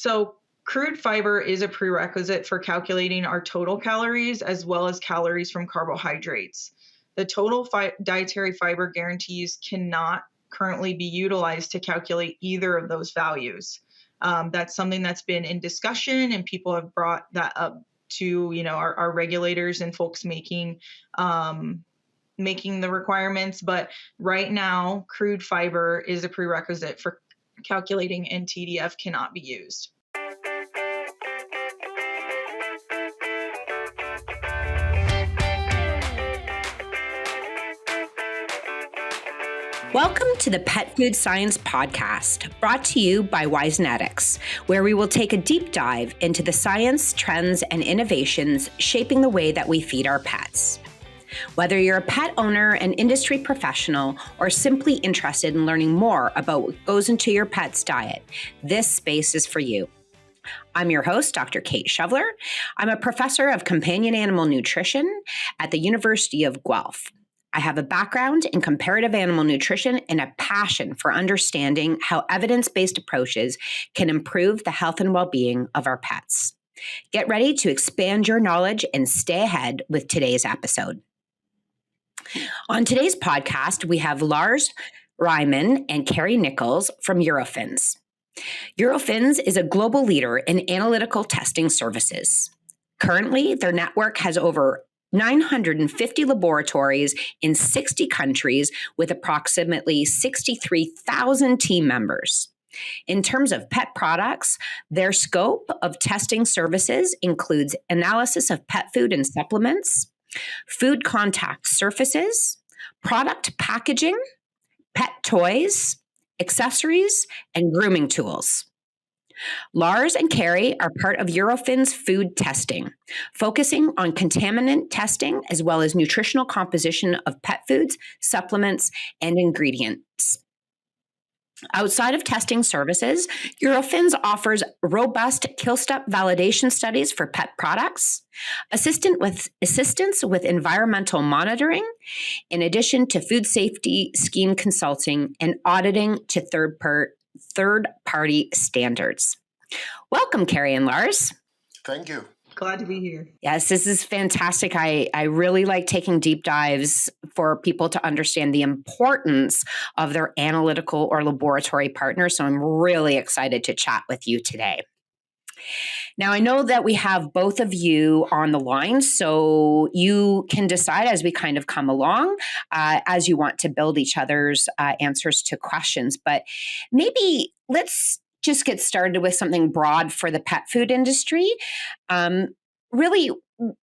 So crude fiber is a prerequisite for calculating our total calories as well as calories from carbohydrates. The total dietary fiber guarantees cannot currently be utilized to calculate either of those values. That's something that's been in discussion, and people have brought that up to our regulators and folks making the requirements. But right now, crude fiber is a prerequisite for calculating, and TDF cannot be used. Welcome to the Pet Food Science Podcast, brought to you by Wisenetics, where we will take a deep dive into the science, trends, and innovations shaping the way that we feed our pets. Whether you're a pet owner, an industry professional, or simply interested in learning more about what goes into your pet's diet, this space is for you. I'm your host, Dr. Kate Shoveler. I'm a professor of companion animal nutrition at the University of Guelph. I have a background in comparative animal nutrition and a passion for understanding how evidence-based approaches can improve the health and well-being of our pets. Get ready to expand your knowledge and stay ahead with today's episode. On today's podcast, we have Lars Reimann and Kari Nichols from Eurofins. Eurofins is a global leader in analytical testing services. Currently, their network has over 950 laboratories in 60 countries with approximately 63,000 team members. In terms of pet products, their scope of testing services includes analysis of pet food and supplements, food contact surfaces, product packaging, pet toys, accessories, and grooming tools. Lars and Kari are part of Eurofins food testing, focusing on contaminant testing as well as nutritional composition of pet foods, supplements, and ingredients. Outside of testing services, Eurofins offers robust kill-step validation studies for pet products, assistance with environmental monitoring, in addition to food safety scheme consulting and auditing to third-party standards. Welcome, Kari and Lars. Thank you. Glad to be here. Yes, this is fantastic. I really like taking deep dives for people to understand the importance of their analytical or laboratory partners. So I'm really excited to chat with you today. Now, I know that we have both of you on the line, so you can decide as we kind of come along as you want to build each other's answers to questions. But maybe let's just get started with something broad for the pet food industry. Really,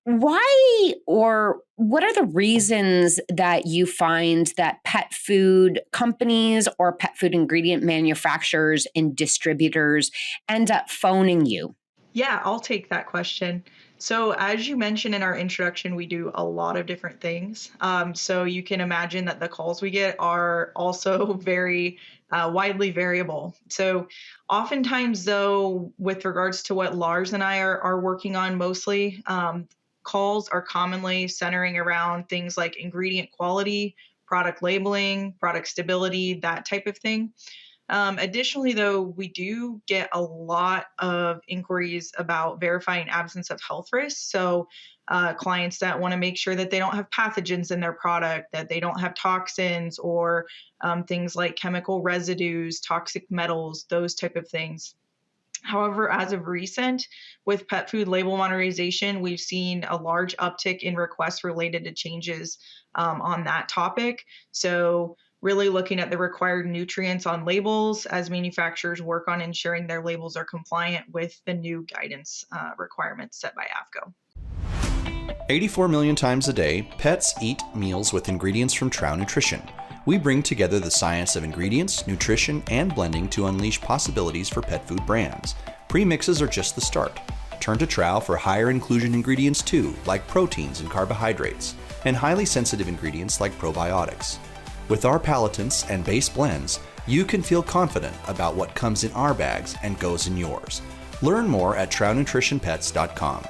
why or what are the reasons that you find that pet food companies or pet food ingredient manufacturers and distributors end up phoning you? Yeah, I'll take that question. So as you mentioned in our introduction, we do a lot of different things. So you can imagine that the calls we get are also very widely variable. So oftentimes, though, with regards to what Lars and I are working on mostly, calls are commonly centering around things like ingredient quality, product labeling, product stability, that type of thing. Additionally, though, we do get a lot of inquiries about verifying absence of health risks. So clients that want to make sure that they don't have pathogens in their product, that they don't have toxins or things like chemical residues, toxic metals, those type of things. However, as of recent, with pet food label modernization, we've seen a large uptick in requests related to changes on that topic. So really looking at the required nutrients on labels as manufacturers work on ensuring their labels are compliant with the new guidance requirements set by AAFCO. 84 million times a day, pets eat meals with ingredients from Trow Nutrition. We bring together the science of ingredients, nutrition, and blending to unleash possibilities for pet food brands. Premixes are just the start. Turn to Trow for higher inclusion ingredients too, like proteins and carbohydrates, and highly sensitive ingredients like probiotics. With our palatants and base blends, you can feel confident about what comes in our bags and goes in yours. Learn more at TrowNutritionPets.com.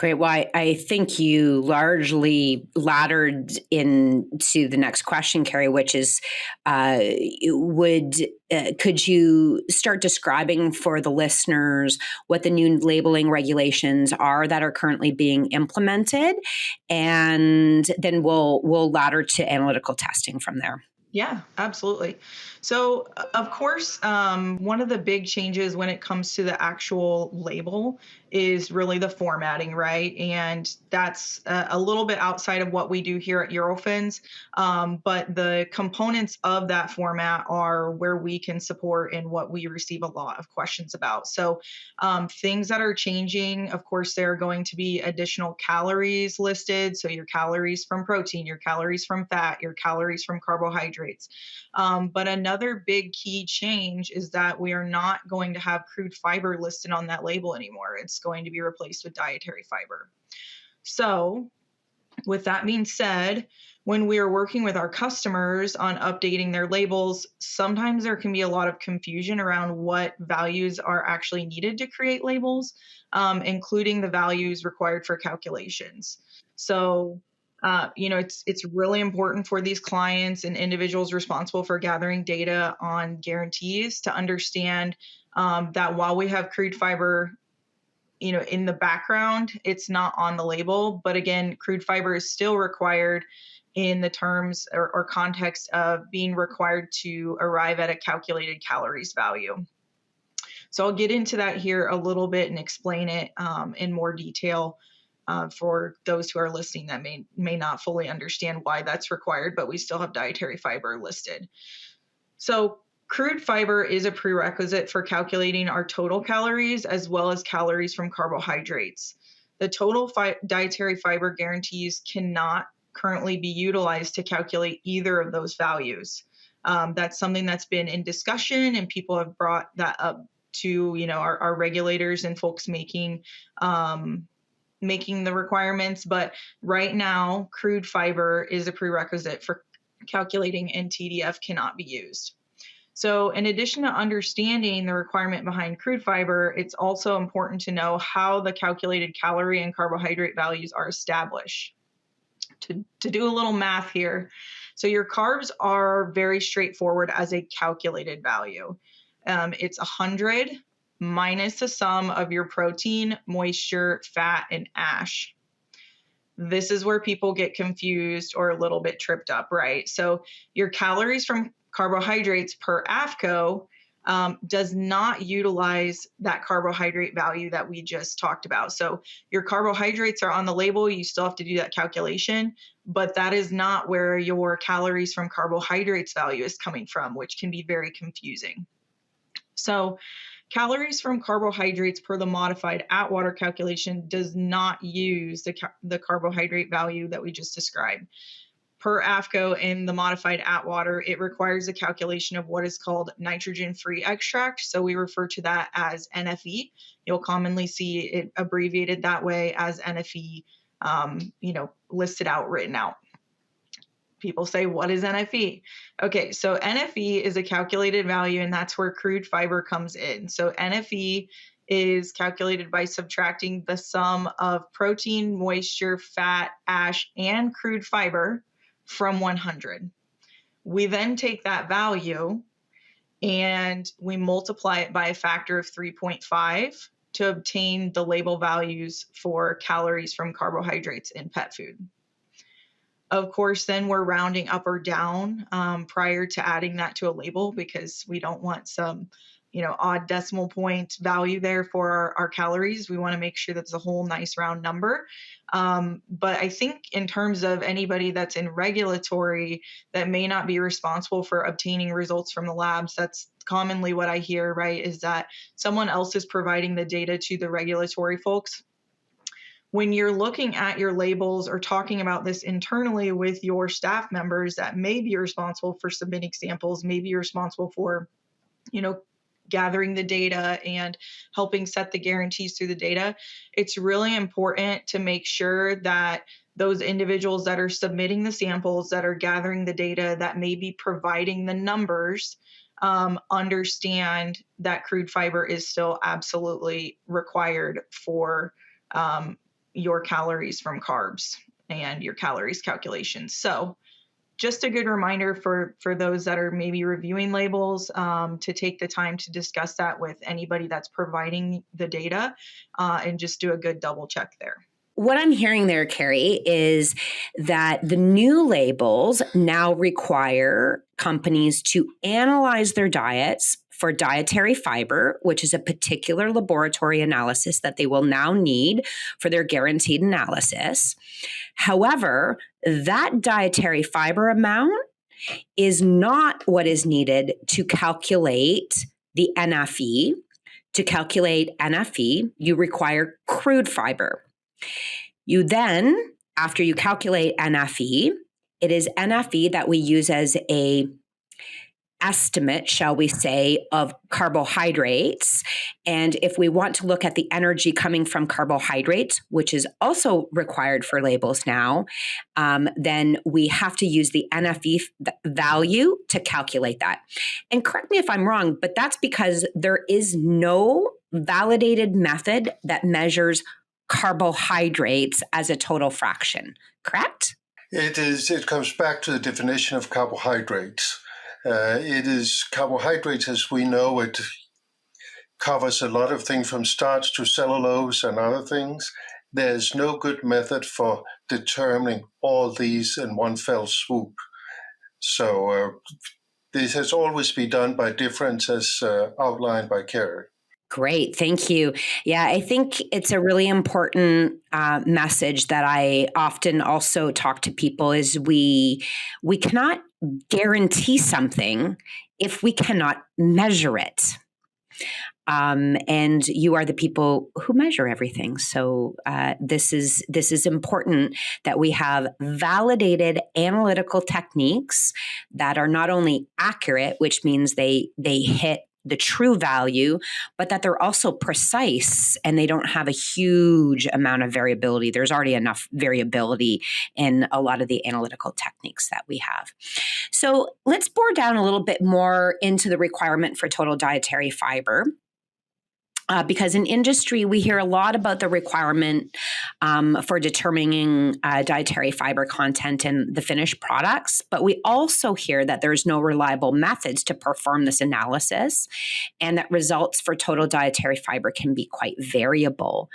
Great. Well, I think you largely laddered into the next question, Kari, which is, could you start describing for the listeners what the new labeling regulations are that are currently being implemented, and then we'll ladder to analytical testing from there. Yeah, absolutely. So, of course, one of the big changes when it comes to the actual label is really the formatting, right? And that's a little bit outside of what we do here at Eurofins. But the components of that format are where we can support and what we receive a lot of questions about. So, things that are changing, of course, there are going to be additional calories listed. So, your calories from protein, your calories from fat, your calories from carbohydrates. But another big key change is that we are not going to have crude fiber listed on that label anymore. It's going to be replaced with dietary fiber. So, with that being said, when we are working with our customers on updating their labels, sometimes there can be a lot of confusion around what values are actually needed to create labels, including the values required for calculations. So, it's really important for these clients and individuals responsible for gathering data on guarantees to understand that while we have crude fiber, in the background, it's not on the label. But again, crude fiber is still required in the terms or context of being required to arrive at a calculated calories value. So I'll get into that here a little bit and explain it in more detail. For those who are listening that may not fully understand why that's required, but we still have dietary fiber listed. So crude fiber is a prerequisite for calculating our total calories as well as calories from carbohydrates. The total dietary fiber guarantees cannot currently be utilized to calculate either of those values. That's something that's been in discussion, and people have brought that up to our regulators and folks making the requirements. But right now, crude fiber is a prerequisite for calculating, and TDF cannot be used. So in addition to understanding the requirement behind crude fiber, it's also important to know how the calculated calorie and carbohydrate values are established. To do a little math here, so your carbs are very straightforward as a calculated value. It's 100 minus the sum of your protein, moisture, fat, and ash. This is where people get confused or a little bit tripped up, right? So your calories from carbohydrates per AAFCO does not utilize that carbohydrate value that we just talked about. So your carbohydrates are on the label. You still have to do that calculation, but that is not where your calories from carbohydrates value is coming from, which can be very confusing. So calories from carbohydrates per the modified Atwater calculation does not use the carbohydrate value that we just described. Per AAFCO in the modified Atwater, it requires a calculation of what is called nitrogen-free extract. So we refer to that as NFE. You'll commonly see it abbreviated that way as NFE, listed out, written out. People say, what is NFE? Okay, so NFE is a calculated value, and that's where crude fiber comes in. So NFE is calculated by subtracting the sum of protein, moisture, fat, ash, and crude fiber from 100. We then take that value and we multiply it by a factor of 3.5 to obtain the label values for calories from carbohydrates in pet food. Of course, then we're rounding up or down prior to adding that to a label, because we don't want some, odd decimal point value there for our calories. We want to make sure that's a whole nice round number. But I think in terms of anybody that's in regulatory that may not be responsible for obtaining results from the labs, that's commonly what I hear, right, is that someone else is providing the data to the regulatory folks. When you're looking at your labels or talking about this internally with your staff members that may be responsible for submitting samples, maybe you're responsible for, gathering the data and helping set the guarantees through the data, it's really important to make sure that those individuals that are submitting the samples, that are gathering the data, that may be providing the numbers, understand that crude fiber is still absolutely required for your calories from carbs and your calories calculations. So just a good reminder for those that are maybe reviewing labels, to take the time to discuss that with anybody that's providing the data, and just do a good double check there. What I'm hearing there, Kari, is that the new labels now require companies to analyze their diets for dietary fiber, which is a particular laboratory analysis that they will now need for their guaranteed analysis. However, that dietary fiber amount is not what is needed to calculate the NFE. To calculate NFE, you require crude fiber. You then, after you calculate NFE, it is NFE that we use as a estimate, shall we say, of carbohydrates. And if we want to look at the energy coming from carbohydrates, which is also required for labels now, then we have to use the NFE value to calculate that. And correct me if I'm wrong, but that's because there is no validated method that measures carbohydrates as a total fraction, correct? It comes back to the definition of carbohydrates. It is carbohydrates as we know it covers a lot of things from starch to cellulose and other things. There's no good method for determining all these in one fell swoop. So this has always been done by difference as outlined by Kari. Great. Thank you. Yeah, I think it's a really important message that I often also talk to people is we cannot guarantee something if we cannot measure it. And you are the people who measure everything. So this is important that we have validated analytical techniques that are not only accurate, which means they hit the true value, but that they're also precise and they don't have a huge amount of variability. There's already enough variability in a lot of the analytical techniques that we have. So let's bore down a little bit more into the requirement for total dietary fiber. Because in industry, we hear a lot about the requirement for determining dietary fiber content in the finished products, but we also hear that there's no reliable methods to perform this analysis and that results for total dietary fiber can be quite variable.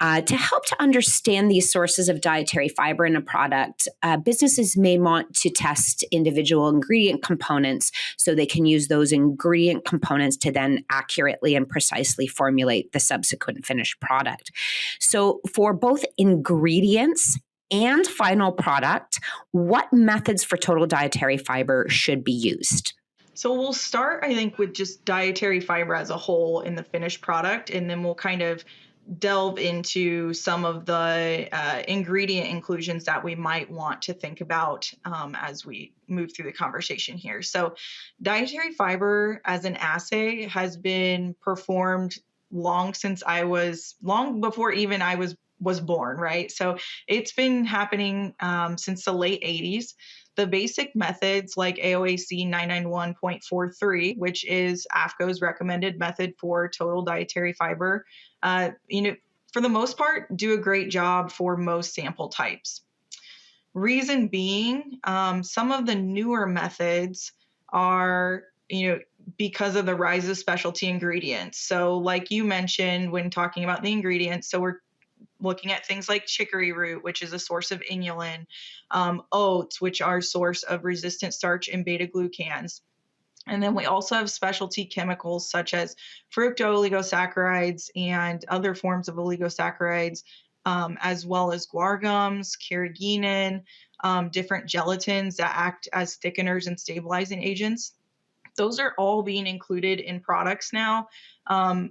To help to understand these sources of dietary fiber in a product, businesses may want to test individual ingredient components so they can use those ingredient components to then accurately and precisely formulate the subsequent finished product. So for both ingredients and final product, what methods for total dietary fiber should be used? So we'll start, I think, with just dietary fiber as a whole in the finished product, and then we'll kind of delve into some of the ingredient inclusions that we might want to think about as we move through the conversation here. So dietary fiber as an assay has been performed long before even I was born, right? So it's been happening since the late 80s. The basic methods like AAFCO 991.43, which is AAFCO's recommended method for total dietary fiber, for the most part, do a great job for most sample types. Reason being, some of the newer methods are, because of the rise of specialty ingredients. So like you mentioned when talking about the ingredients, so we're looking at things like chicory root, which is a source of inulin, oats, which are a source of resistant starch and beta-glucans. And then we also have specialty chemicals such as fructooligosaccharides and other forms of oligosaccharides, as well as guar gums, carrageenan, different gelatins that act as thickeners and stabilizing agents. Those are all being included in products now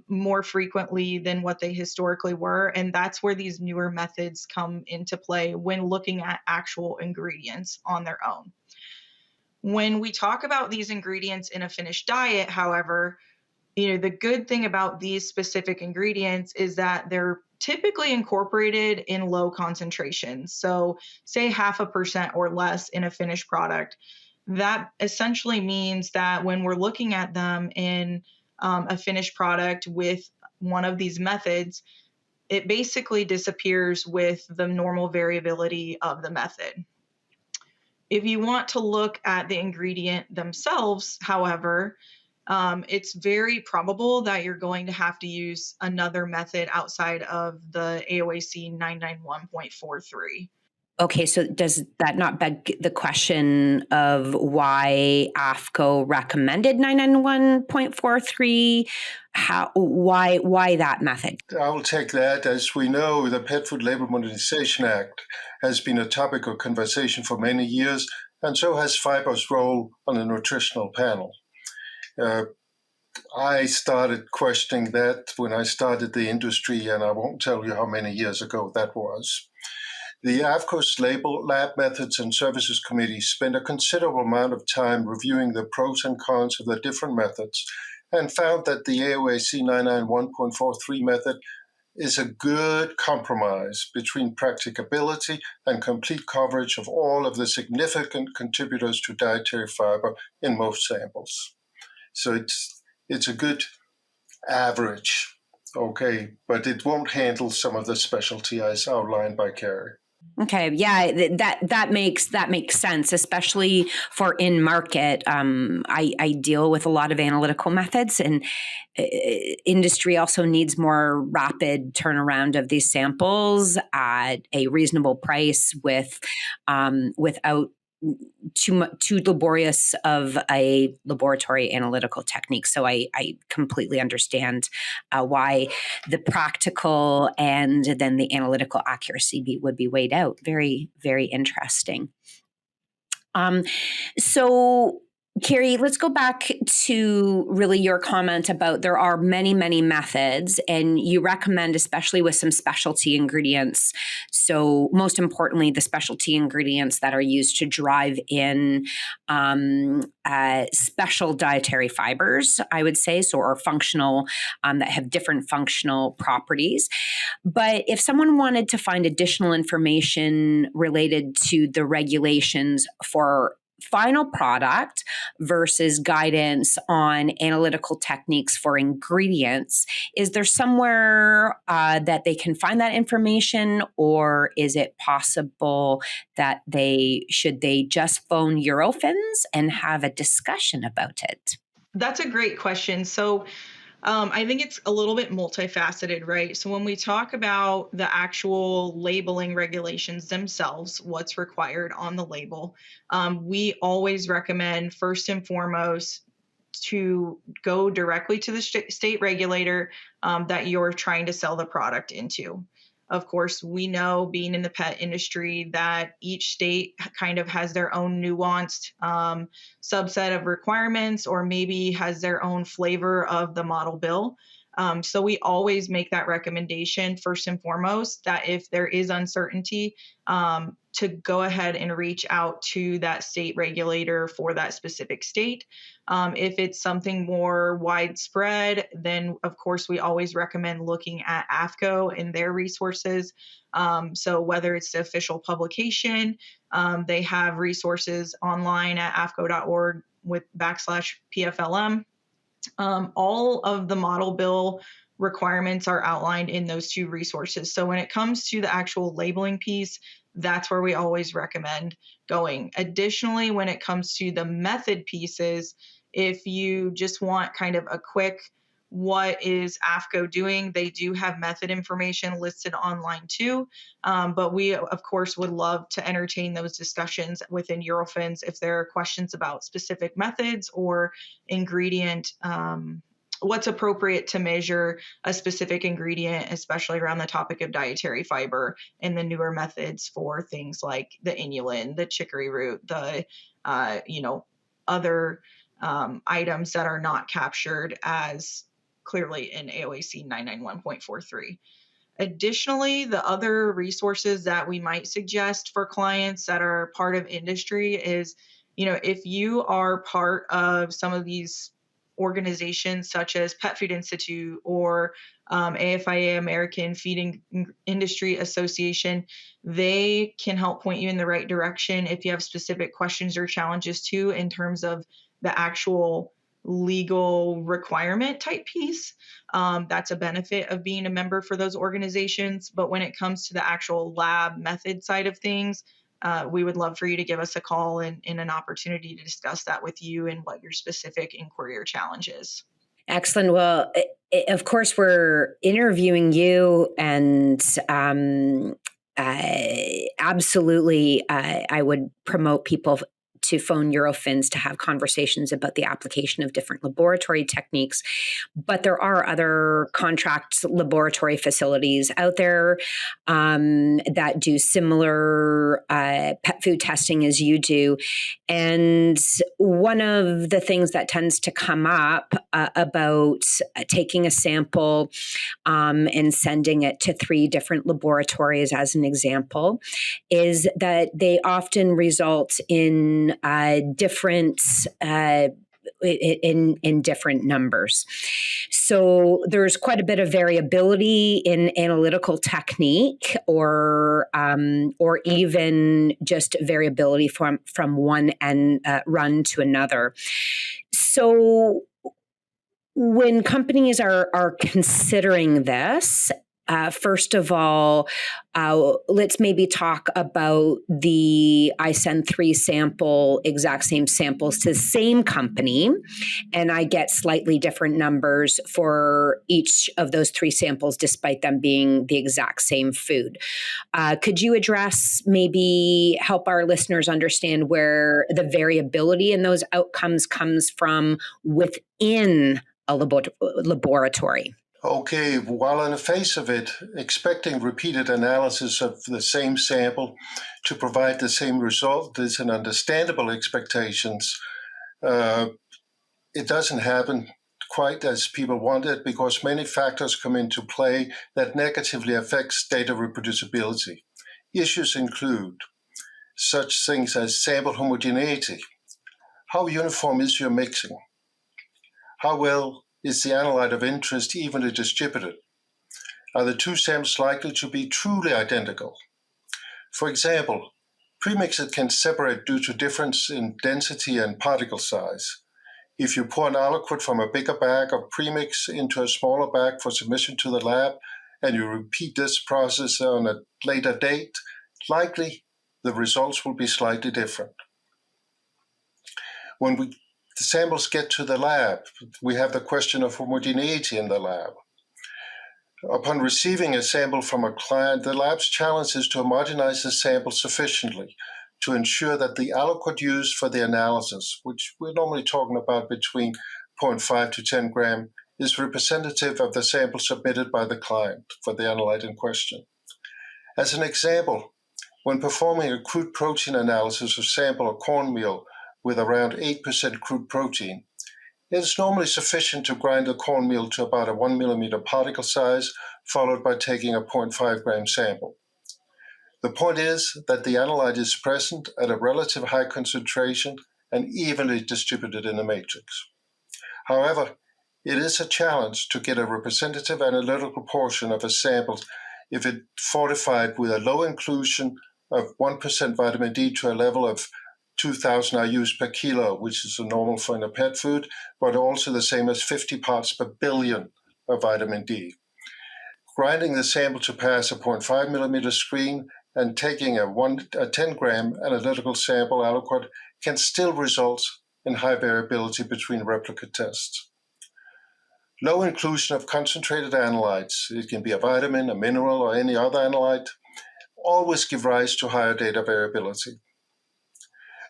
more frequently than what they historically were. And that's where these newer methods come into play when looking at actual ingredients on their own. When we talk about these ingredients in a finished diet, however, the good thing about these specific ingredients is that they're typically incorporated in low concentrations. So say 0.5% or less in a finished product. That essentially means that when we're looking at them in a finished product with one of these methods, it basically disappears with the normal variability of the method. If you want to look at the ingredient themselves, however, it's very probable that you're going to have to use another method outside of the AOAC 991.43. Okay, so does that not beg the question of why AAFCO recommended 991.43? Why that method? I will take that. As we know, the Pet Food Label Modernization Act has been a topic of conversation for many years, and so has fiber's role on the nutritional panel. I started questioning that when I started the industry, and I won't tell you how many years ago that was. The AAFCO's Lab Methods and Services Committee spent a considerable amount of time reviewing the pros and cons of the different methods and found that the AOAC 991.43 method is a good compromise between practicability and complete coverage of all of the significant contributors to dietary fiber in most samples. So it's a good average, okay, but it won't handle some of the specialty as outlined by Kari. Okay, yeah, that makes sense, especially for in market. I deal with a lot of analytical methods, and industry also needs more rapid turnaround of these samples at a reasonable price without too laborious of a laboratory analytical technique. So I completely understand why the practical and then the analytical accuracy would be weighed out. Very, very interesting. So Kari, let's go back to really your comment about there are many, many methods, and you recommend, especially with some specialty ingredients. So most importantly, the specialty ingredients that are used to drive in special dietary fibers, I would say, so or functional, that have different functional properties. But if someone wanted to find additional information related to the regulations for final product versus guidance on analytical techniques for ingredients, is there somewhere that they can find that information, or is it possible that they just phone Eurofins and have a discussion about it? That's a great question. So I think it's a little bit multifaceted, right? So when we talk about the actual labeling regulations themselves, what's required on the label, we always recommend first and foremost to go directly to the state regulator that you're trying to sell the product into. Of course, we know, being in the pet industry, that each state kind of has their own nuanced subset of requirements, or maybe has their own flavor of the model bill. So we always make that recommendation first and foremost, that if there is uncertainty, to go ahead and reach out to that state regulator for that specific state. If it's something more widespread, then of course we always recommend looking at AAFCO and their resources. So whether it's the official publication, they have resources online at aafco.org with /PFLM. All of the model bill requirements are outlined in those two resources. So when it comes to the actual labeling piece, that's where we always recommend going. Additionally, when it comes to the method pieces, if you just want kind of a quick, what is AAFCO doing? They do have method information listed online too. But we, of course, would love to entertain those discussions within Eurofins if there are questions about specific methods or ingredient, what's appropriate to measure a specific ingredient, especially around the topic of dietary fiber and the newer methods for things like the inulin, the chicory root, the, other items that are not captured as clearly in AOAC 991.43. Additionally, the other resources that we might suggest for clients that are part of industry is, if you are part of some of these organizations such as Pet Food Institute or AFIA, American Feeding Industry Association, they can help point you in the right direction if you have specific questions or challenges too, in terms of the actual legal requirement type piece. That's a benefit of being a member for those organizations. But when it comes to the actual lab method side of things, we would love for you to give us a call and an opportunity to discuss that with you and what your specific inquiry or challenge is. Excellent. Well, of course, we're interviewing you, and absolutely, I would promote people to phone Eurofins to have conversations about the application of different laboratory techniques. But there are other contract laboratory facilities out there that do similar pet food testing as you do. And one of the things that tends to come up about taking a sample and sending it to 3 different laboratories, as an example, is that they often result in different in different numbers. So there's quite a bit of variability in analytical technique, or even just variability from one run to another. So when companies are considering this, first of all, let's maybe talk about I send 3 exact same samples to the same company, and I get slightly different numbers for each of those 3 samples, despite them being the exact same food. Could you maybe help our listeners understand where the variability in those outcomes comes from within a laboratory? Okay, while on the face of it, expecting repeated analysis of the same sample to provide the same result is an understandable expectations. It doesn't happen quite as people want it, because many factors come into play that negatively affects data reproducibility. Issues include such things as sample homogeneity. How uniform is your mixing? How well is the analyte of interest evenly distributed? Are the 2 samples likely to be truly identical? For example, premixes can separate due to difference in density and particle size. If you pour an aliquot from a bigger bag of premix into a smaller bag for submission to the lab, and you repeat this process on a later date, likely the results will be slightly different. When the samples get to the lab, we have the question of homogeneity in the lab. Upon receiving a sample from a client, the lab's challenge is to homogenize the sample sufficiently to ensure that the aliquot used for the analysis, which we're normally talking about between 0.5 to 10 gram, is representative of the sample submitted by the client for the analyte in question. As an example, when performing a crude protein analysis of sample of cornmeal with around 8% crude protein, it is normally sufficient to grind the cornmeal to about a 1 millimeter particle size, followed by taking a 0.5 gram sample. The point is that the analyte is present at a relative high concentration and evenly distributed in the matrix. However, it is a challenge to get a representative analytical portion of a sample if it fortified with a low inclusion of 1% vitamin D to a level of 2,000 IUs per kilo, which is normal for in a pet food, but also the same as 50 parts per billion of vitamin D. Grinding the sample to pass a 0.5 millimeter screen and taking a 10 gram analytical sample aliquot can still result in high variability between replicate tests. Low inclusion of concentrated analytes, it can be a vitamin, a mineral, or any other analyte, always give rise to higher data variability.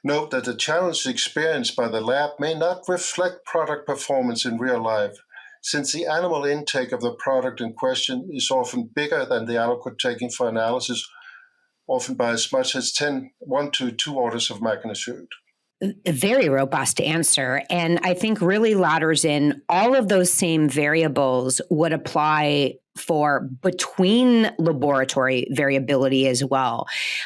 Note that the challenge experienced by the lab may not reflect product performance in real life, since the animal intake of the product in question is often bigger than the aliquot taken for analysis, often by as much as 1 to 2 orders of magnitude. A very robust answer. And I think really ladders in all of those same variables would apply for between laboratory variability as well.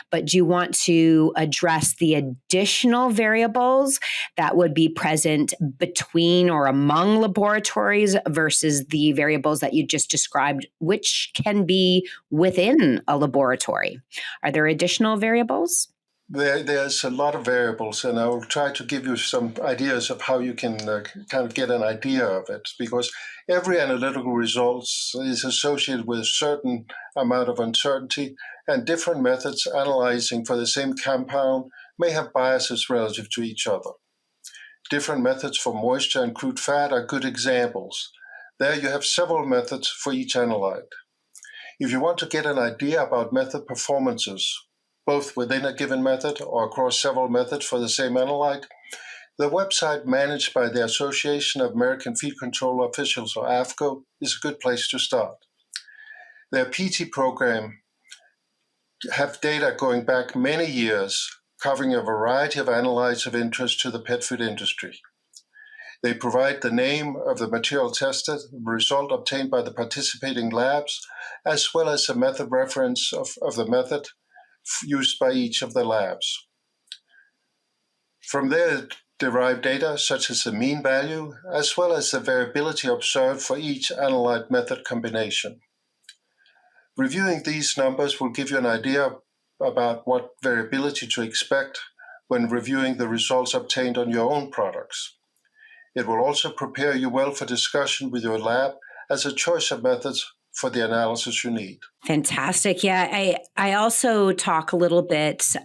But do you want to address the additional variables that would be present between or among laboratories versus the variables that you just described, which can be within a laboratory? Are there additional variables? There's a lot of variables, and I will try to give you some ideas of how you can kind of get an idea of it, because every analytical result is associated with a certain amount of uncertainty, and different methods analyzing for the same compound may have biases relative to each other. Different methods for moisture and crude fat are good examples. There you have several methods for each analyte. If you want to get an idea about method performances, both within a given method or across several methods for the same analyte, the website managed by the Association of American Feed Control Officials, or AAFCO, is a good place to start. Their PT program have data going back many years, covering a variety of analytes of interest to the pet food industry. They provide the name of the material tested, the result obtained by the participating labs, as well as a method reference of the method used by each of the labs. From there, derived data such as the mean value, as well as the variability observed for each analyte method combination. Reviewing these numbers will give you an idea about what variability to expect when reviewing the results obtained on your own products. It will also prepare you well for discussion with your lab as a choice of methods for the analysis you need. Fantastic. Yeah, I also talk a little bit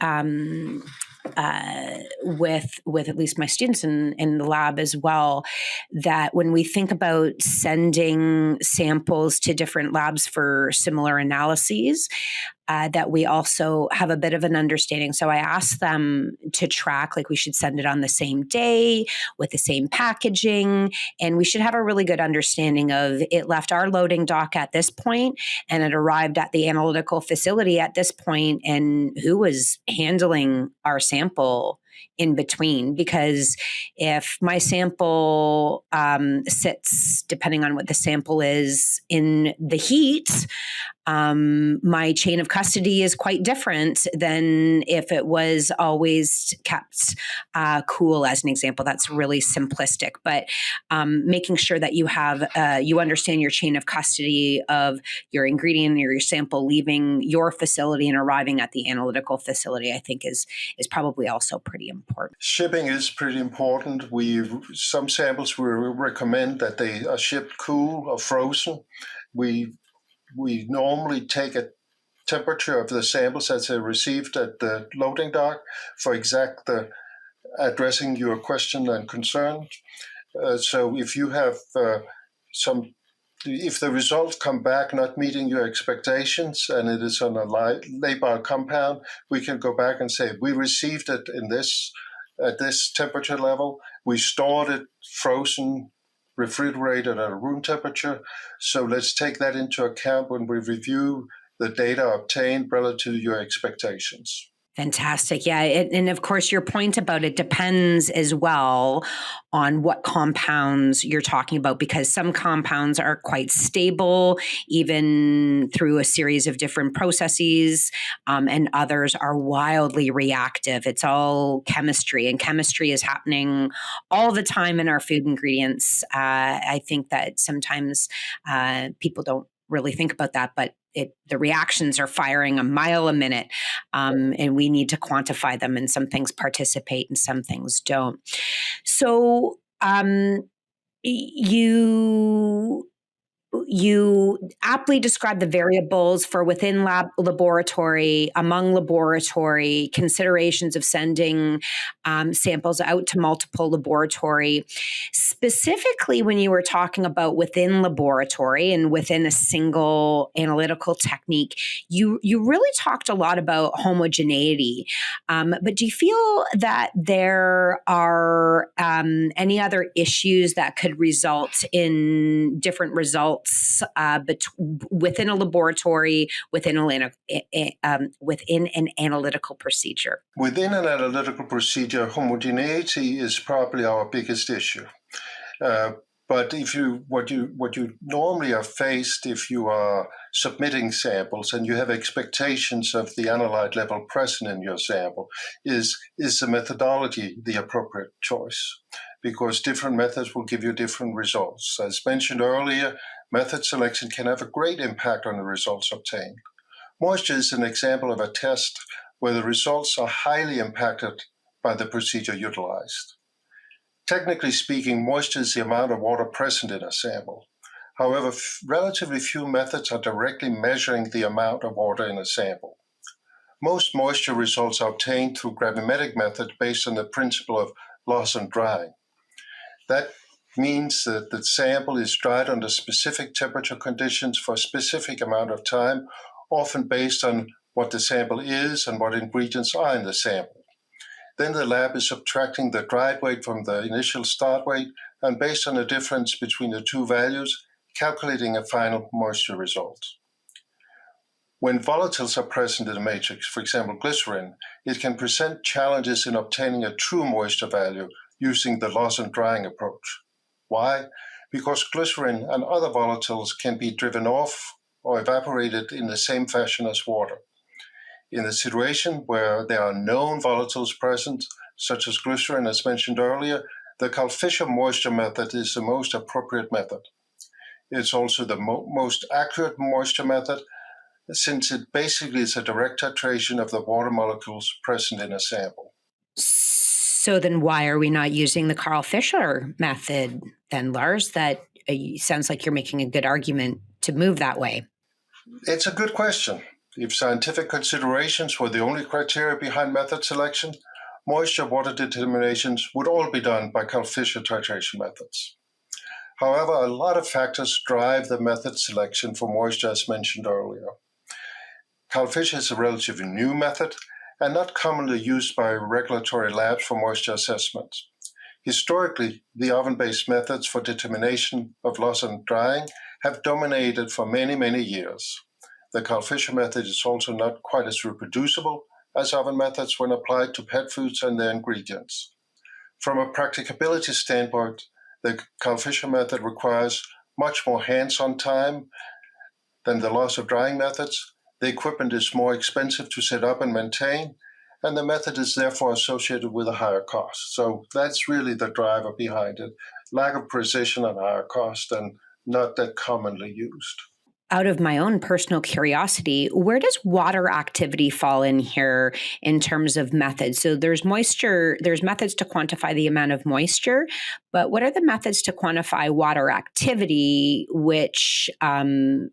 with at least my students in the lab as well, that when we think about sending samples to different labs for similar analyses, that we also have a bit of an understanding. So I asked them to track, like we should send it on the same day with the same packaging, and we should have a really good understanding of it left our loading dock at this point and it arrived at the analytical facility at this point, and who was handling our sample in between. Because if my sample sits, depending on what the sample is, in the heat, my chain of custody is quite different than if it was always kept cool, as an example. That's really simplistic, but making sure that you have, you understand your chain of custody of your ingredient or your sample leaving your facility and arriving at the analytical facility, I think is probably also pretty important. Shipping is pretty important. Some samples we recommend that they are shipped cool or frozen. We normally take a temperature of the samples as they're received at the loading dock for addressing your question and concern. So if you have if the results come back not meeting your expectations and it is on a labile compound, we can go back and say, we received it at this temperature level. We stored it frozen, refrigerated at a room temperature. So let's take that into account when we review the data obtained relative to your expectations. Fantastic. Yeah. And of course, your point about it depends as well on what compounds you're talking about, because some compounds are quite stable, even through a series of different processes, and others are wildly reactive. It's all chemistry, and chemistry is happening all the time in our food ingredients. I think that sometimes people don't really think about that, but the reactions are firing a mile a minute, and we need to quantify them, and some things participate and some things don't. So you aptly describe the variables for within laboratory, among laboratory, considerations of sending samples out to multiple laboratory. Specifically, when you were talking about within laboratory and within a single analytical technique, you really talked a lot about homogeneity. But do you feel that there are any other issues that could result in different results within a laboratory, within an analytical procedure? Within an analytical procedure, homogeneity is probably our biggest issue. But what you normally are faced if you are submitting samples and you have expectations of the analyte level present in your sample is the methodology the appropriate choice? Because different methods will give you different results. As mentioned earlier, method selection can have a great impact on the results obtained. Moisture is an example of a test where the results are highly impacted by the procedure utilized. Technically speaking, moisture is the amount of water present in a sample. However, relatively few methods are directly measuring the amount of water in a sample. Most moisture results are obtained through gravimetric method based on the principle of loss and drying. That means that the sample is dried under specific temperature conditions for a specific amount of time, often based on what the sample is and what ingredients are in the sample. Then the lab is subtracting the dried weight from the initial start weight, and based on the difference between the two values, calculating a final moisture result. When volatiles are present in the matrix, for example glycerin, it can present challenges in obtaining a true moisture value using the loss and drying approach. Why? Because glycerin and other volatiles can be driven off or evaporated in the same fashion as water. In the situation where there are known volatiles present, such as glycerin as mentioned earlier, the Carl-Fisher moisture method is the most appropriate method. It's also the most accurate moisture method, since it basically is a direct titration of the water molecules present in a sample. So then why are we not using the Carl-Fisher method then, Lars? That sounds like you're making a good argument to move that way. It's a good question. If scientific considerations were the only criteria behind method selection, moisture water determinations would all be done by Carl-Fisher titration methods. However, a lot of factors drive the method selection for moisture as mentioned earlier. Carl-Fisher is a relatively new method and not commonly used by regulatory labs for moisture assessment. Historically, the oven-based methods for determination of loss and drying have dominated for many, many years. The Carl-Fisher method is also not quite as reproducible as oven methods when applied to pet foods and their ingredients. From a practicability standpoint, the Carl-Fisher method requires much more hands-on time than the loss of drying methods. The equipment is more expensive to set up and maintain, and the method is therefore associated with a higher cost. So that's really the driver behind it, lack of precision and higher cost, and not that commonly used. Out of my own personal curiosity, where does water activity fall in here in terms of methods? So there's moisture, there's methods to quantify the amount of moisture, but what are the methods to quantify water activity, which can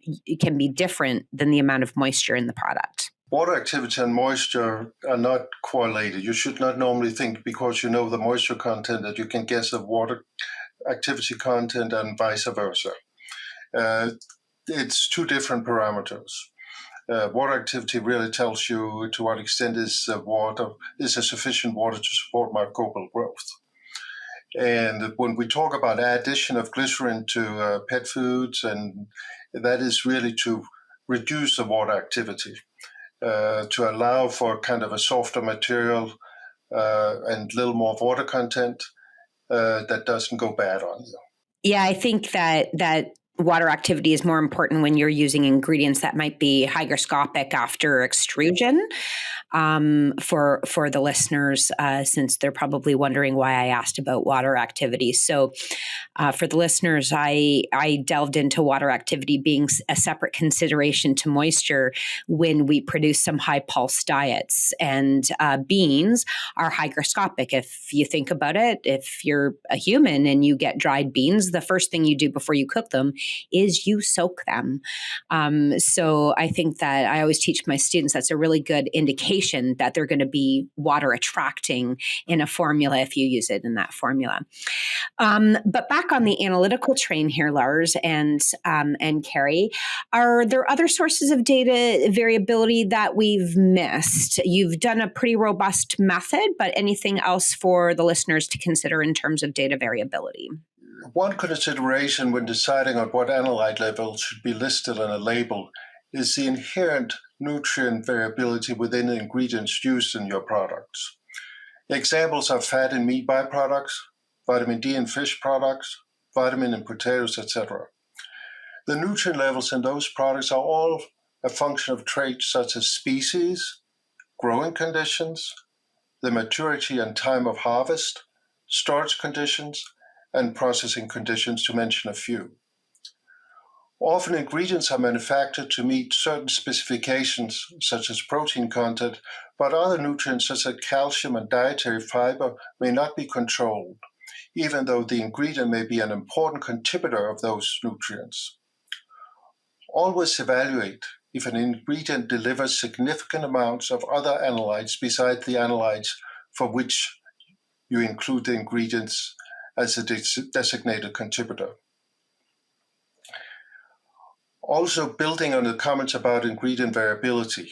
be different than the amount of moisture in the product? Water activity and moisture are not correlated. You should not normally think because you know the moisture content that you can guess the water activity content and vice versa. It's two different parameters. Water activity really tells you to what extent is a sufficient water to support microbial growth. And when we talk about addition of glycerin to pet foods, and that is really to reduce the water activity, to allow for kind of a softer material and a little more water content that doesn't go bad on you. Yeah, I think that water activity is more important when you're using ingredients that might be hygroscopic after extrusion. For the listeners, since they're probably wondering why I asked about water activity. So for the listeners, I delved into water activity being a separate consideration to moisture when we produce some high pulse diets. And beans are hygroscopic. If you think about it, if you're a human and you get dried beans, the first thing you do before you cook them is you soak them. So I think that I always teach my students that's a really good indication that they're going to be water attracting in a formula if you use it in that formula. But back on the analytical train here, Lars and Kari, are there other sources of data variability that we've missed? You've done a pretty robust method, but anything else for the listeners to consider in terms of data variability? One consideration when deciding on what analyte level should be listed on a label is the inherent nutrient variability within the ingredients used in your products. Examples are fat and meat byproducts, vitamin D in fish products, vitamin in potatoes, etc. The nutrient levels in those products are all a function of traits such as species, growing conditions, the maturity and time of harvest, storage conditions, and processing conditions, to mention a few. Often ingredients are manufactured to meet certain specifications, such as protein content, but other nutrients such as calcium and dietary fiber may not be controlled, even though the ingredient may be an important contributor of those nutrients. Always evaluate if an ingredient delivers significant amounts of other analytes besides the analytes for which you include the ingredients as a designated contributor. Also, building on the comments about ingredient variability,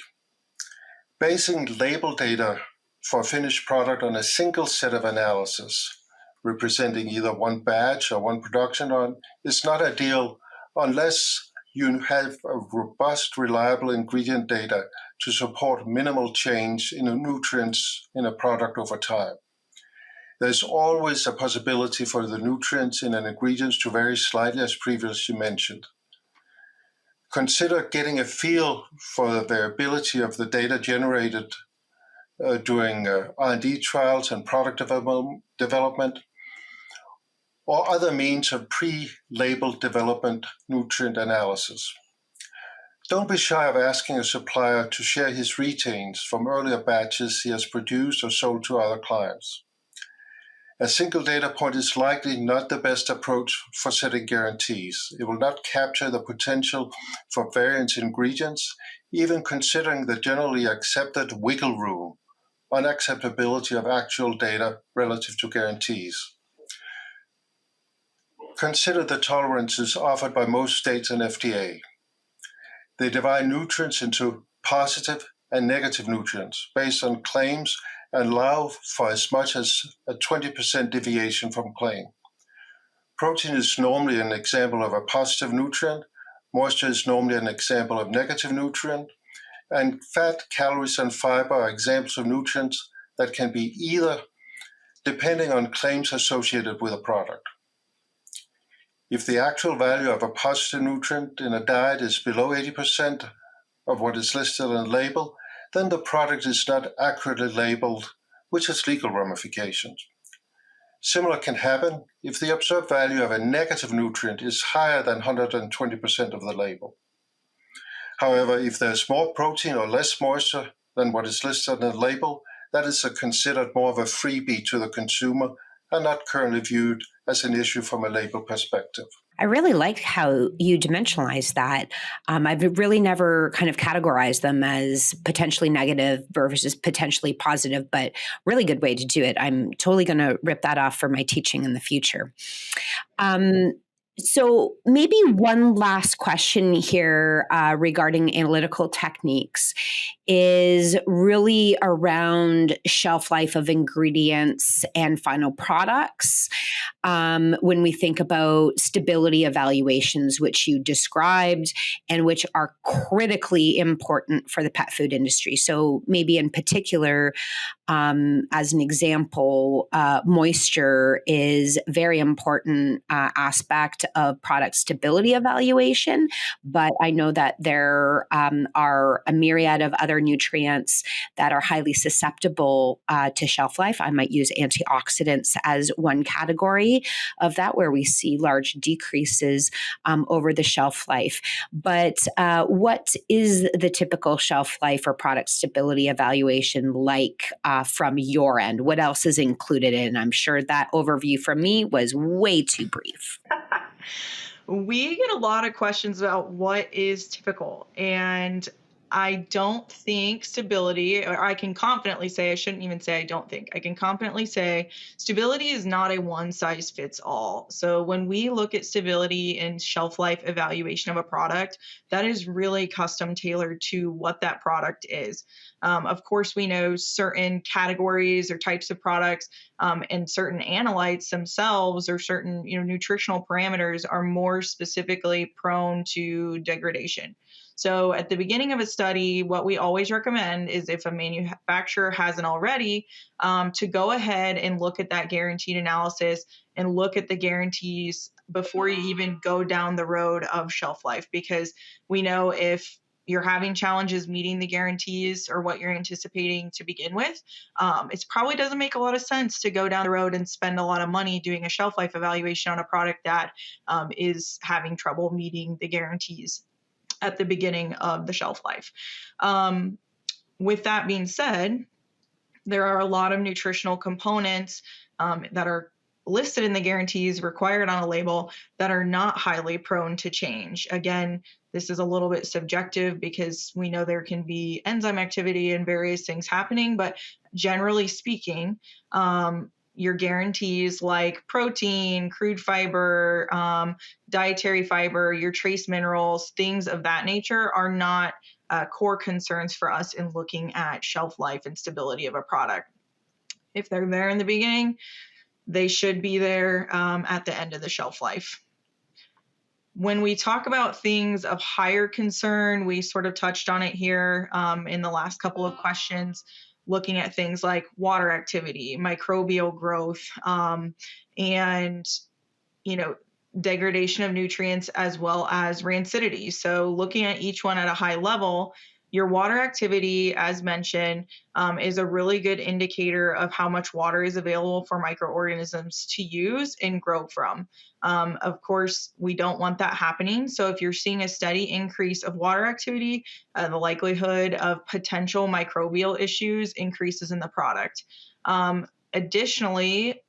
basing label data for a finished product on a single set of analysis, representing either one batch or one production run, is not ideal unless you have a robust, reliable ingredient data to support minimal change in the nutrients in a product over time. There's always a possibility for the nutrients in an ingredient to vary slightly, as previously mentioned. Consider getting a feel for the variability of the data generated during R&D trials and product development, or other means of pre-labeled development nutrient analysis. Don't be shy of asking a supplier to share his retains from earlier batches he has produced or sold to other clients. A single data point is likely not the best approach for setting guarantees. It will not capture the potential for variance in ingredients, even considering the generally accepted wiggle room on acceptability of actual data relative to guarantees. Consider the tolerances offered by most states and FDA. They divide nutrients into positive and negative nutrients based on claims and allow for as much as a 20% deviation from claim. Protein is normally an example of a positive nutrient, moisture is normally an example of negative nutrient, and fat, calories, and fiber are examples of nutrients that can be either, depending on claims associated with a product. If the actual value of a positive nutrient in a diet is below 80% of what is listed on the label, then the product is not accurately labeled, which has legal ramifications. Similar can happen if the observed value of a negative nutrient is higher than 120% of the label. However, if there's more protein or less moisture than what is listed on the label, that is considered more of a freebie to the consumer and not currently viewed as an issue from a label perspective. I really like how you dimensionalize that. I've really never kind of categorized them as potentially negative versus potentially positive, but really good way to do it. I'm totally going to rip that off for my teaching in the future. So maybe one last question here regarding analytical techniques is really around shelf life of ingredients and final products. When we think about stability evaluations, which you described and which are critically important for the pet food industry. So maybe in particular, as an example, moisture is a very important aspect of product stability evaluation, but I know that there are a myriad of other nutrients that are highly susceptible to shelf life. I might use antioxidants as one category of that, where we see large decreases over the shelf life. But what is the typical shelf life or product stability evaluation like from your end? What else is included in? I'm sure that overview from me was way too brief. We get a lot of questions about what is typical, and I don't think stability, or I can confidently say, I shouldn't even say I don't think, I can confidently say stability is not a one size fits all. So when we look at stability and shelf life evaluation of a product, that is really custom tailored to what that product is. Of course, we know certain categories or types of products and certain analytes themselves or certain nutritional parameters are more specifically prone to degradation. So at the beginning of a study, what we always recommend is if a manufacturer hasn't already, to go ahead and look at that guaranteed analysis and look at the guarantees before you even go down the road of shelf life, because we know if you're having challenges meeting the guarantees or what you're anticipating to begin with, it probably doesn't make a lot of sense to go down the road and spend a lot of money doing a shelf life evaluation on a product that is having trouble meeting the guarantees at the beginning of the shelf life. With that being said, there are a lot of nutritional components that are listed in the guarantees required on a label that are not highly prone to change. Again, this is a little bit subjective because we know there can be enzyme activity and various things happening, but generally speaking, your guarantees like protein, crude fiber, dietary fiber, your trace minerals, things of that nature are not core concerns for us in looking at shelf life and stability of a product. If they're there in the beginning, they should be there at the end of the shelf life. When we talk about things of higher concern, we sort of touched on it here in the last couple of questions, looking at things like water activity, microbial growth, and, degradation of nutrients as well as rancidity. So looking at each one at a high level, your water activity, as mentioned, is a really good indicator of how much water is available for microorganisms to use and grow from. Of course, we don't want that happening. So if you're seeing a steady increase of water activity, the likelihood of potential microbial issues increases in the product. Additionally,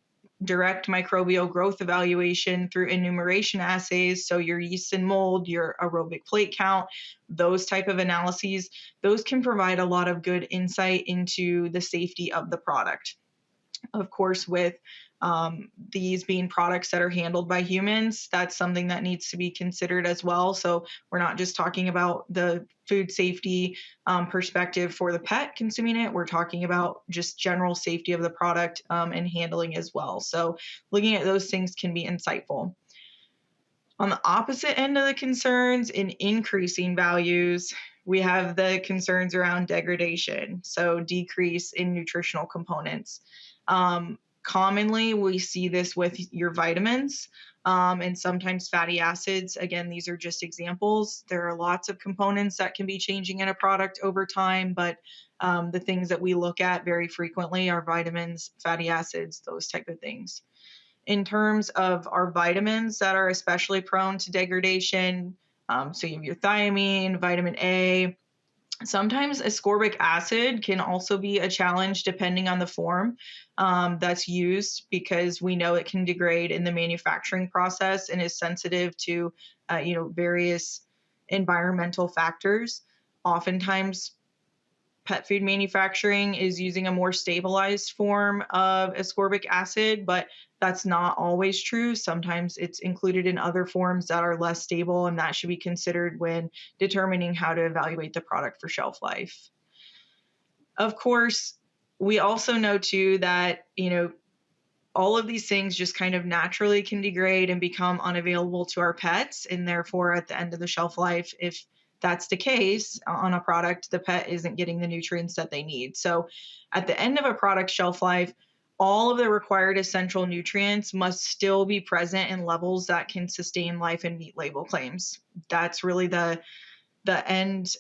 direct microbial growth evaluation through enumeration assays, so your yeast and mold, your aerobic plate count, those type of analyses, those can provide a lot of good insight into the safety of the product. Of course, with these being products that are handled by humans, that's something that needs to be considered as well. So we're not just talking about the food safety perspective for the pet consuming it. We're talking about just general safety of the product and handling as well. So looking at those things can be insightful. On the opposite end of the concerns, in increasing values, we have the concerns around degradation, so decrease in nutritional components. Commonly, we see this with your vitamins and sometimes fatty acids. Again, these are just examples. There are lots of components that can be changing in a product over time, but the things that we look at very frequently are vitamins, fatty acids, those type of things. In terms of our vitamins that are especially prone to degradation, so you have your thiamine, vitamin A. Sometimes ascorbic acid can also be a challenge depending on the form that's used, because we know it can degrade in the manufacturing process and is sensitive to various environmental factors. Oftentimes, pet food manufacturing is using a more stabilized form of ascorbic acid, but that's not always true. Sometimes it's included in other forms that are less stable, and that should be considered when determining how to evaluate the product for shelf life. Of course, we also know too that, all of these things just kind of naturally can degrade and become unavailable to our pets, and therefore at the end of the shelf life, if that's the case on a product, the pet isn't getting the nutrients that they need. So at the end of a product shelf life, all of the required essential nutrients must still be present in levels that can sustain life and meet label claims. That's really the end,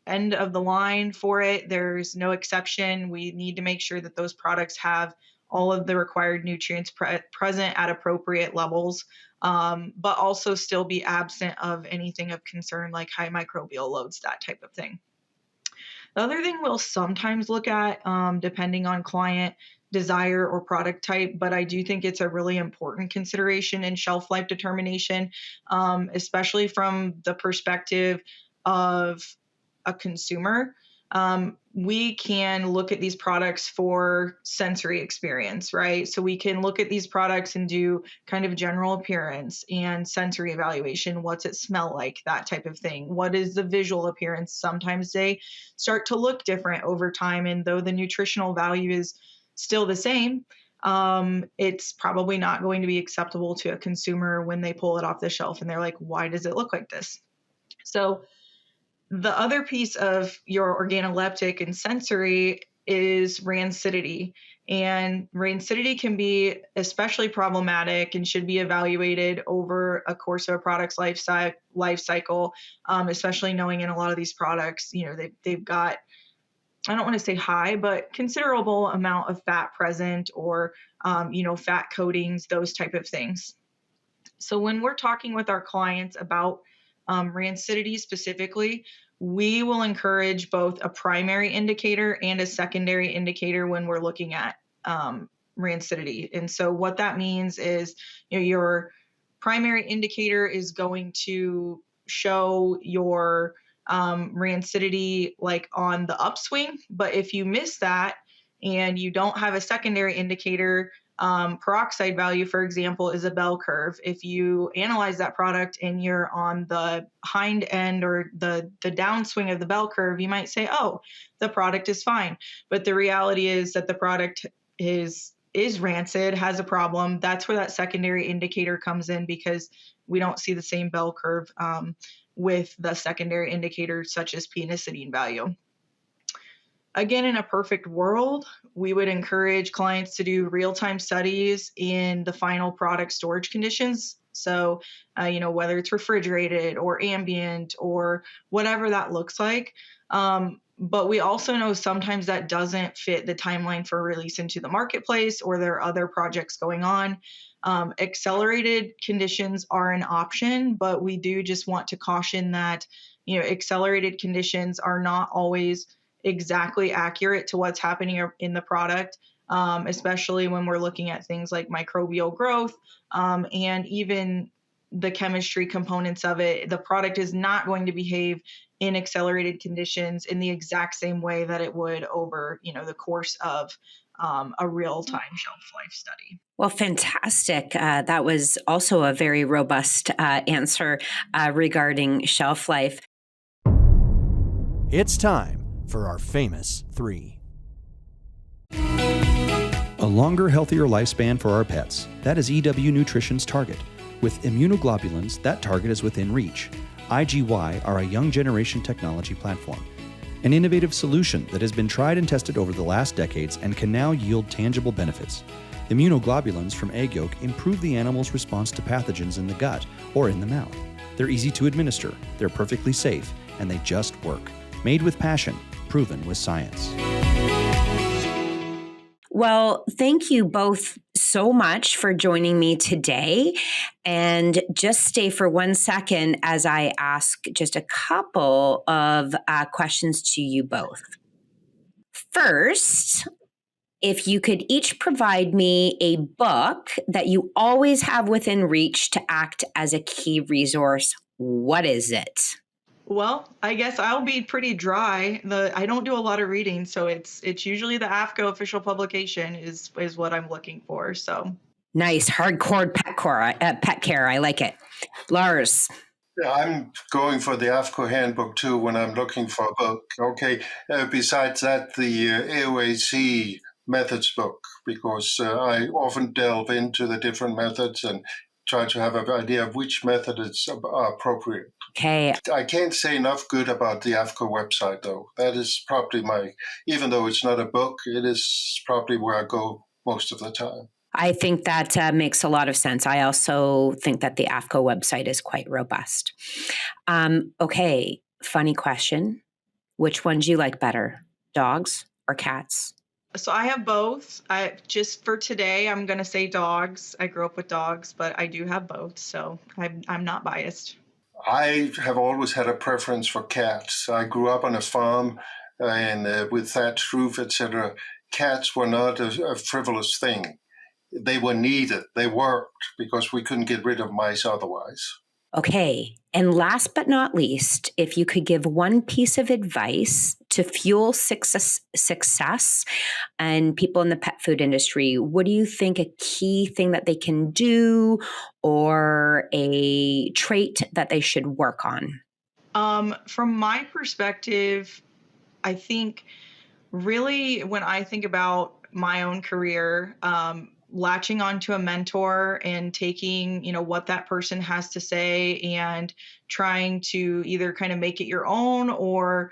end of the line for it. There's no exception. We need to make sure that those products have all of the required nutrients present at appropriate levels, but also still be absent of anything of concern like high microbial loads, that type of thing. The other thing we'll sometimes look at, depending on client desire or product type, but I do think it's a really important consideration in shelf life determination, especially from the perspective of a consumer. We can look at these products for sensory experience, right? So we can look at these products and do kind of general appearance and sensory evaluation. What's it smell like? That type of thing. What is the visual appearance? Sometimes they start to look different over time. And though the nutritional value is still the same, it's probably not going to be acceptable to a consumer when they pull it off the shelf and they're like, why does it look like this? So the other piece of your organoleptic and sensory is rancidity. And rancidity can be especially problematic and should be evaluated over a course of a product's life cycle, especially knowing in a lot of these products, they've got, I don't want to say high, but considerable amount of fat present, or, fat coatings, those type of things. So when we're talking with our clients about rancidity specifically, we will encourage both a primary indicator and a secondary indicator when we're looking at rancidity. And so what that means is, your primary indicator is going to show your rancidity like on the upswing. But if you miss that and you don't have a secondary indicator, peroxide value, for example, is a bell curve. If you analyze that product and you're on the hind end or the downswing of the bell curve, you might say, oh, the product is fine. But the reality is that the product is rancid, has a problem. That's where that secondary indicator comes in, because we don't see the same bell curve with the secondary indicators such as penicidine value. Again, in a perfect world, we would encourage clients to do real-time studies in the final product storage conditions. So, whether it's refrigerated or ambient or whatever that looks like. But we also know sometimes that doesn't fit the timeline for release into the marketplace, or there are other projects going on. Accelerated conditions are an option, but we do just want to caution that, accelerated conditions are not always exactly accurate to what's happening in the product, especially when we're looking at things like microbial growth, and even the chemistry components of it. The product is not going to behave in accelerated conditions in the exact same way that it would over, the course of a real-time shelf life study. Well, fantastic. That was also a very robust answer regarding shelf life. It's time for our famous 3. A longer, healthier lifespan for our pets. That is EW Nutrition's target. With immunoglobulins, that target is within reach. IGY are a young generation technology platform, an innovative solution that has been tried and tested over the last decades and can now yield tangible benefits. Immunoglobulins from egg yolk improve the animal's response to pathogens in the gut or in the mouth. They're easy to administer, they're perfectly safe, and they just work. Made with passion, proven with science. Well, thank you both so much for joining me today. And just stay for 1 second as I ask just a couple of questions to you both. First, if you could each provide me a book that you always have within reach to act as a key resource, what is it? Well, I guess I'll be pretty dry. I don't do a lot of reading, so it's usually the AAFCO official publication is what I'm looking for. So nice, hardcore pet care. I like it. Lars. Yeah, I'm going for the AAFCO handbook too when I'm looking for a book. Okay. Besides that, the AOAC methods book, because I often delve into the different methods and try to have an idea of which method is appropriate. Okay. I can't say enough good about the AAFCO website, though. That is probably even though it's not a book, it is probably where I go most of the time. I think that makes a lot of sense. I also think that the AAFCO website is quite robust. Okay, funny question. Which one do you like better, dogs or cats? So I have both. Just for today, I'm going to say dogs. I grew up with dogs, but I do have both, so I'm not biased. I have always had a preference for cats. I grew up on a farm and with thatched roof, etc. Cats were not a frivolous thing. They were needed. They worked because we couldn't get rid of mice otherwise. Okay. And last but not least, if you could give one piece of advice to fuel success and people in the pet food industry, what do you think a key thing that they can do or a trait that they should work on? From my perspective, I think really when I think about my own career, latching onto a mentor and taking, what that person has to say and trying to either kind of make it your own or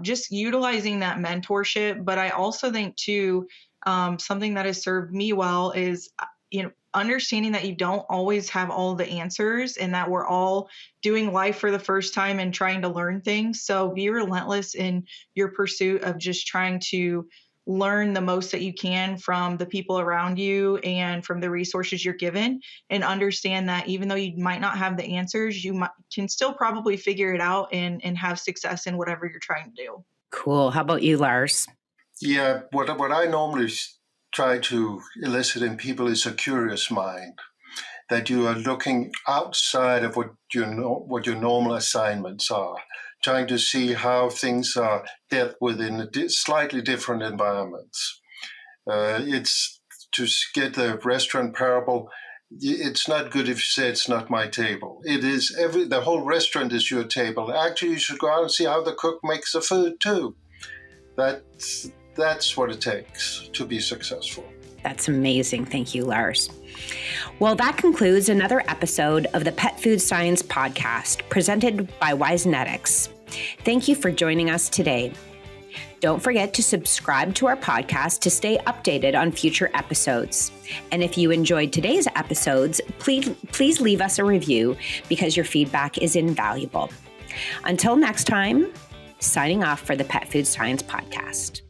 just utilizing that mentorship. But I also think too, something that has served me well is, understanding that you don't always have all the answers and that we're all doing life for the first time and trying to learn things. So be relentless in your pursuit of just trying to learn the most that you can from the people around you and from the resources you're given, and understand that even though you might not have the answers, can still probably figure it out and have success in whatever you're trying to do. Cool. How about you, Lars? Yeah, what I normally try to elicit in people is a curious mind, that you are looking outside of what your normal assignments are, trying to see how things are dealt with in slightly different environments. It's to get the restaurant parable. It's not good if you say it's not my table. It is the whole restaurant is your table. Actually, you should go out and see how the cook makes the food too. That's what it takes to be successful. That's amazing. Thank you, Lars. Well, that concludes another episode of the Pet Food Science Podcast presented by Wysenetics. Thank you for joining us today. Don't forget to subscribe to our podcast to stay updated on future episodes. And if you enjoyed today's episodes, please leave us a review because your feedback is invaluable. Until next time, signing off for the Pet Food Science Podcast.